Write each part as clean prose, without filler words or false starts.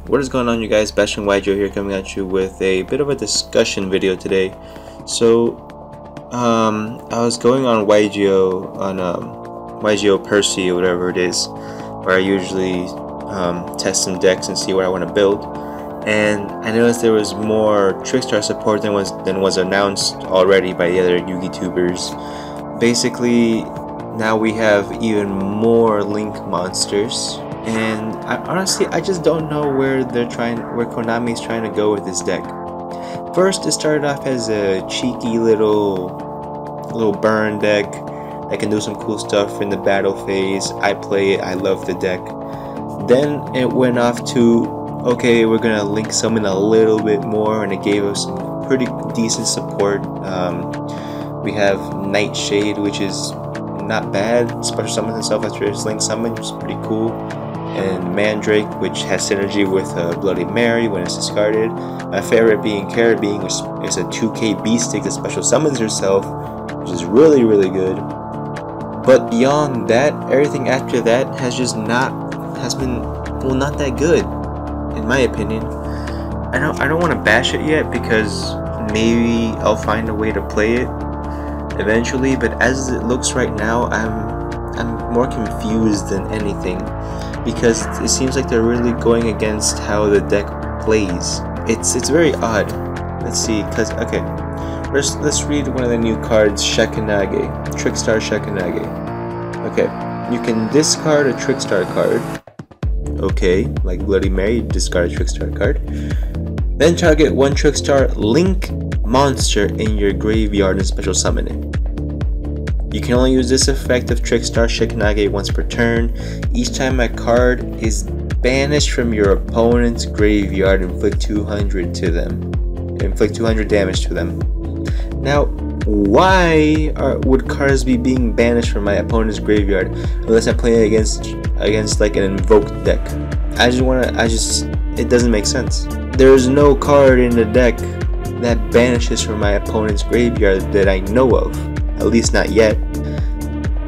What is going on, you guys? Bashing YGO here, coming at you with a bit of a discussion video today. So I was going on YGO on YGO Percy or whatever it is, where I usually test some decks and see what I want to build, and I noticed there was more Trickstar support than was announced already by the other YouTubers. Basically, now we have even more Link monsters, and honestly I just don't know where Konami's trying to go with this deck. First, it started off as a cheeky little burn deck that can do some cool stuff in the battle phase. I play it, I love the deck. Then it went off to, okay, we're gonna Link summon a little bit more, and it gave us some pretty decent support. We have Nightshade, which is not bad, special summons itself after its Link summon, which is pretty cool. And Mandrake, which has synergy with Bloody Mary when it's discarded. My favorite being Carrot Being, which is a 2k beast stick that special summons herself, which is really good. But beyond that, everything after that has been not that good, in my opinion. I don't want to bash it yet, because maybe I'll find a way to play it eventually, but as it looks right now, I'm more confused than anything, because it seems like they're really going against how the deck plays. It's very odd. Let's see, okay, let's read one of the new cards, Shakanage, Trickstar Shakanage. Okay, you can discard a Trickstar card. Okay, like Bloody Mary, discard a Trickstar card. Then target one Trickstar Link monster in your graveyard and special summon it. You can only use this effect of Trickstar Shakanage once per turn. Each time a card is banished from your opponent's graveyard, inflict 200 damage to them. Now, why would cards be being banished from my opponent's graveyard unless I'm playing against like an invoked deck? It doesn't make sense. There's no card in the deck that banishes from my opponent's graveyard that I know of, at least not yet.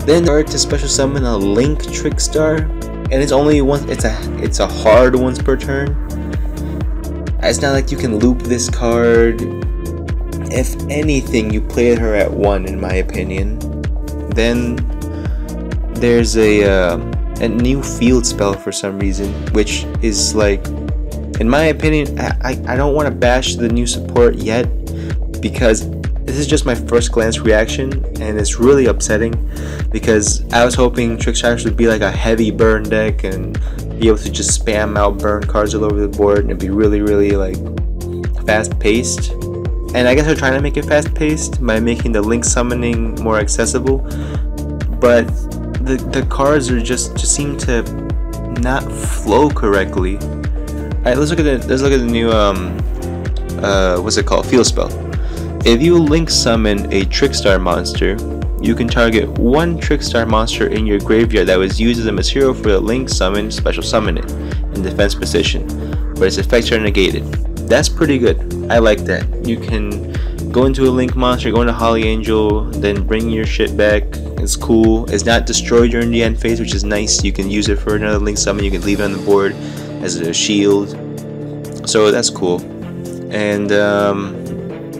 Then card to special summon a Link Trickstar, and it's only once. It's a hard once per turn. It's not like you can loop this card. If anything, you play her at 1, in my opinion. Then there's a new field spell for some reason, which is like, in my opinion, I don't want to bash the new support yet, because this is just my first glance reaction, and it's really upsetting, because I was hoping Trickstars would be like a heavy burn deck and be able to just spam out burn cards all over the board, and it'd be really like fast paced. And I guess they're trying to make it fast paced by making the Link summoning more accessible, but the cards are just seem to not flow correctly. Alright, let's look at the new what's it called? Field spell. If you Link summon a Trickstar monster, you can target one Trickstar monster in your graveyard that was used as a material for the Link summon, special summon it in defense position, where its effects are negated. That's pretty good. I like that. You can go into a Link monster, go into Holly Angel, then bring your shit back. It's cool. It's not destroyed during the end phase, which is nice. You can use it for another Link summon. You can leave it on the board as a shield. So that's cool. And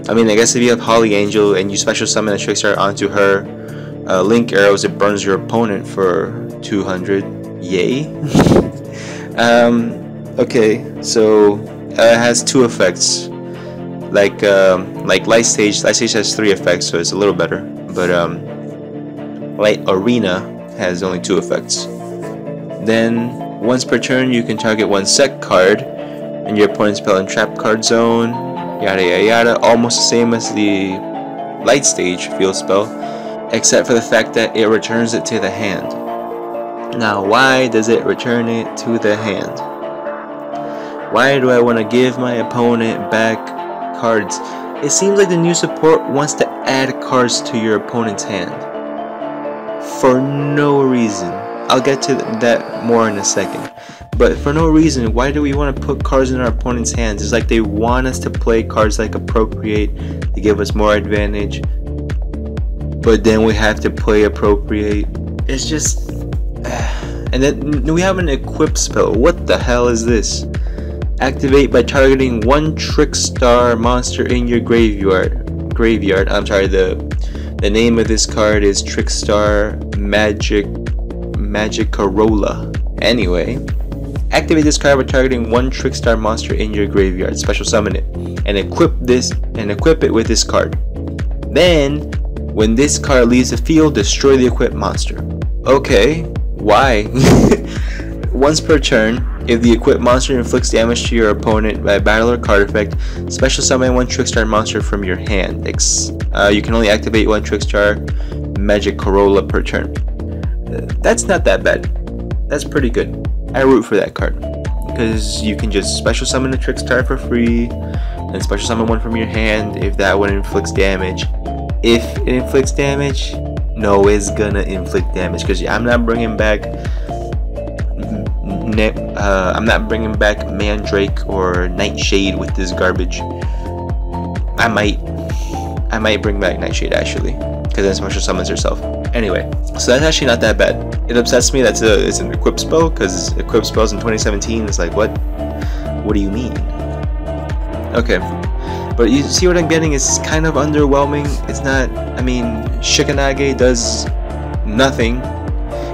I mean, I guess if you have Holly Angel and you special summon a Trickstar onto her Link arrows, it burns your opponent for 200. Yay. Okay, so it has 2 effects. Like Light Stage. Light Stage has 3 effects, so it's a little better. But Light Arena has only 2 effects. Then once per turn, you can target one set card in your opponent's spell and trap card zone. Yada yada yada. Almost the same as the Light Stage field spell, except for the fact that it returns it to the hand. Now, why does it return it to the hand? Why do I want to give my opponent back cards? It seems like the new support wants to add cards to your opponent's hand for no reason. I'll get to that more in a second. But for no reason, why do we want to put cards in our opponent's hands? It's like they want us to play cards like Appropriate to give us more advantage, but then we have to play Appropriate. It's just... And then we have an Equip spell. What the hell is this? Activate by targeting one Trickstar monster in your graveyard. I'm sorry, the name of this card is Trickstar Magicarola. Anyway, activate this card by targeting one Trickstar monster in your graveyard. Special summon it and equip it with this card. Then, when this card leaves the field, destroy the equipped monster. Okay, why? Once per turn, if the equipped monster inflicts damage to your opponent by battle or card effect, special summon one Trickstar monster from your hand. You can only activate one Trickstar Magicarola per turn. That's not that bad. That's pretty good. I root for that card because you can just special summon a Trickstar for free and special summon one from your hand if that one inflicts damage. If it inflicts damage, no, it's gonna inflict damage because I'm not bringing back Mandrake or Nightshade with this garbage. I might bring back Nightshade actually, because then special summons herself. Anyway, so that's actually not that bad. It upsets me that it's an equip spell, because equip spells in 2017 is like, what do you mean? Okay, but you see what I'm getting is kind of underwhelming. It's not, I mean, Shikanage does nothing.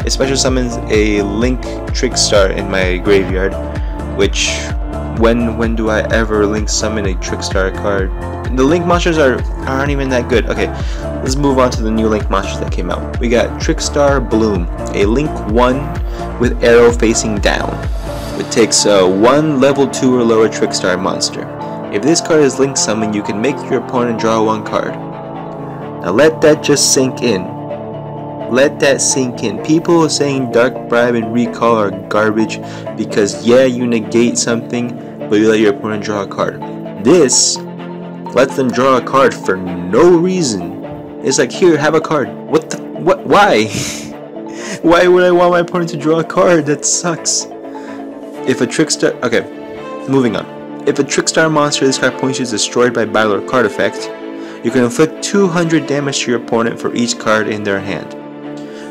It special summons a Link Trickstar in my graveyard, which when do I ever Link summon a Trickstar card? The Link monsters aren't even that good. Okay, let's move on to the new Link monsters that came out. We got Trickstar Bloom, a Link 1 with arrow facing down. It takes one level 2 or lower Trickstar monster. If this card is Link summoned, you can make your opponent draw one card. Now let that just sink in. Let that sink in. People saying Dark Bribe and Recall are garbage because yeah, you negate something, but you let your opponent draw a card. This lets them draw a card for no reason. It's like, here, have a card. What? Why? Why would I want my opponent to draw a card? That sucks. If a Trickstar... Okay, moving on. If a Trickstar monster this card points to is destroyed by battle or card effect, you can inflict 200 damage to your opponent for each card in their hand.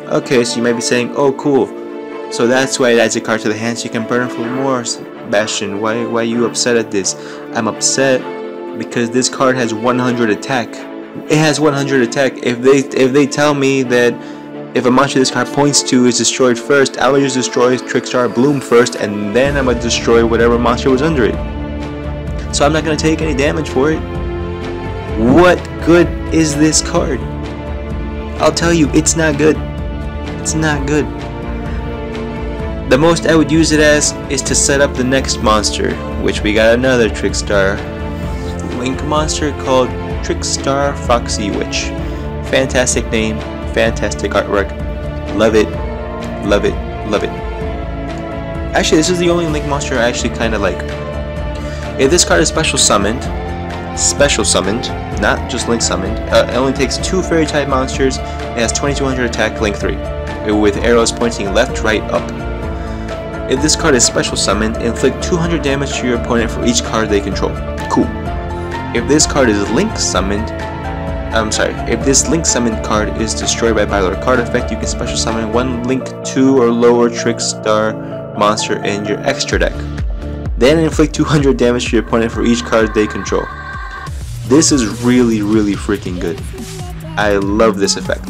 Okay, so you might be saying, oh cool, so that's why it adds a card to the hand so you can burn for more. Bastion, why are you upset at this? I'm upset because this card has 100 attack. It has 100 attack. If they tell me that if a monster this card points to is destroyed first, I will just destroy Trickstar Bloom first, and then I'm gonna destroy whatever monster was under it. So I'm not gonna take any damage for it. What good is this card? I'll tell you, it's not good. It's not good. The most I would use it as is to set up the next monster, which we got another Trickstar Link monster called Trickstar Foxglove. Fantastic name, fantastic artwork. Love it, love it, love it. Actually, this is the only Link monster I actually kind of like. If this card is special summoned, not just Link summoned, it only takes 2 fairy type monsters. It has 2200 attack, Link 3, with arrows pointing left, right, up. If this card is special summoned, inflict 200 damage to your opponent for each card they control. Cool. If this card is Link summoned, if this Link summoned card is destroyed by battle or card effect, you can special summon one Link 2 or lower Trickstar monster in your extra deck. Then inflict 200 damage to your opponent for each card they control. This is really, really freaking good. I love this effect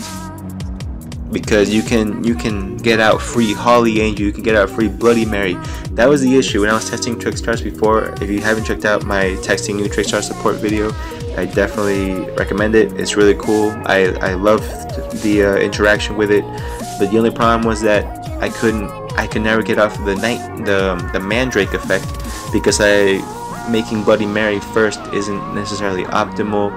because you can get out free Holly Angel, you can get out free Bloody Mary. That was the issue when I was testing Trickstars before. If you haven't checked out my testing new Trickstar support video, I definitely recommend it. It's really cool. I loved the interaction with it, but the only problem was that I could never get off the Mandrake effect because making Bloody Mary first isn't necessarily optimal.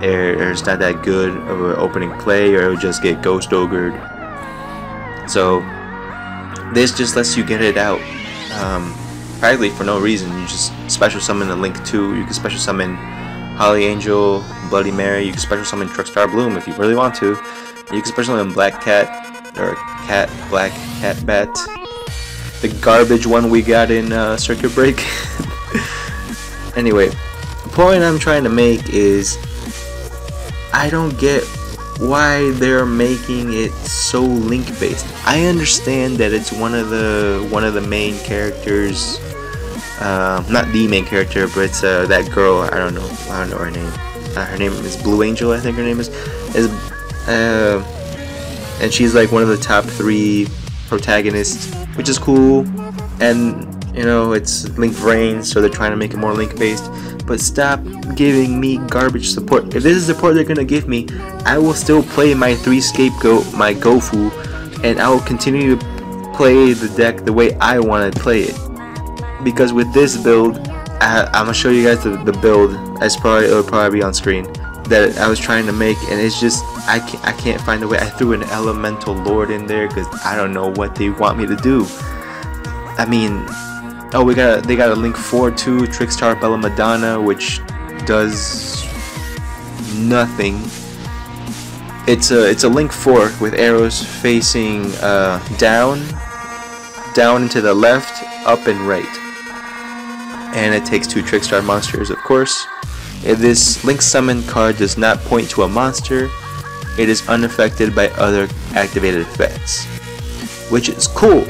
It's not that good of an opening play, or it would just get ghost ogred. So this just lets you get it out practically for no reason. You just special summon a Link 2, you can special summon Holly Angel, Bloody Mary, you can special summon Trickstar Bloom if you really want to. You can special summon Black Cat, or Black Cat Bat, the garbage one we got in Circuit Break. Anyway, the point I'm trying to make is I don't get why they're making it so Link based. I understand that it's one of the main characters not the main character, but it's that girl. I don't know her name. Her name is Blue Angel, I think her name is and she's like one of the top 3 protagonists, which is cool. And you know, it's Link Brains, so they're trying to make it more Link based. But stop giving me garbage support. If this is the support they're gonna give me, I will still play my 3 scapegoat, my Gofu, and I will continue to play the deck the way I want to play it. Because with this build, I'm gonna show you guys the build. It'll probably be on screen, that I was trying to make, and it's just I can't find a way. I threw an Elemental Lord in there because I don't know what they want me to do. I mean, oh, they got a Link 4-2 Trickstar Bella Madonna, which does nothing. It's a Link 4 with arrows facing down and to the left, up and right. And it takes 2 Trickstar monsters, of course. If this Link Summon card does not point to a monster, it is unaffected by other activated effects. Which is cool,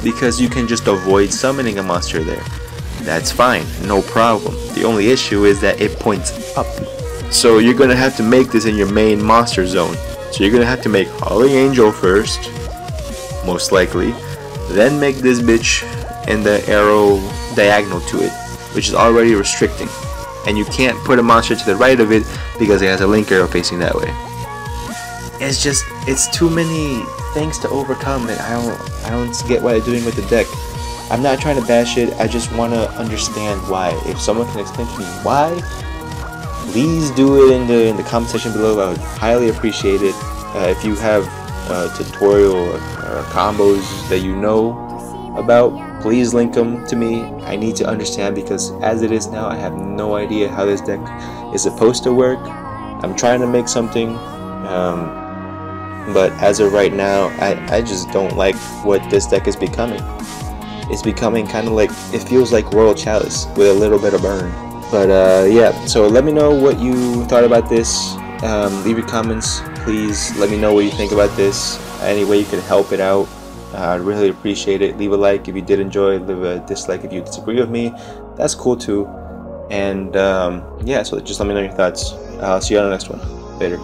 because you can just avoid summoning a monster there. That's fine, no problem. The only issue is that it points up. So you're going to have to make this in your main monster zone. So you're going to have to make Holly Angel first, most likely. Then make this bitch and the arrow diagonal to it, which is already restricting. And you can't put a monster to the right of it because it has a Link arrow facing that way. It's too many things to overcome, and I don't get what they're doing with the deck. I'm not trying to bash it, I just want to understand why. If someone can explain to me why, please do it in the comment section below. I would highly appreciate it. If you have tutorial or combos that you know about, please link them to me. I need to understand, because as it is now, I have no idea how this deck is supposed to work. I'm trying to make something, but as of right now, I just don't like what this deck is becoming. It's becoming kind of like, it feels like Royal Chalice with a little bit of burn. But yeah, so let me know what you thought about this. Leave your comments, please. Let me know what you think about this. Any way you could help it out, I'd really appreciate it. Leave a like if you did enjoy, leave a dislike if you disagree with me. That's cool too. And yeah, so just let me know your thoughts. I'll see you on the next one. Later.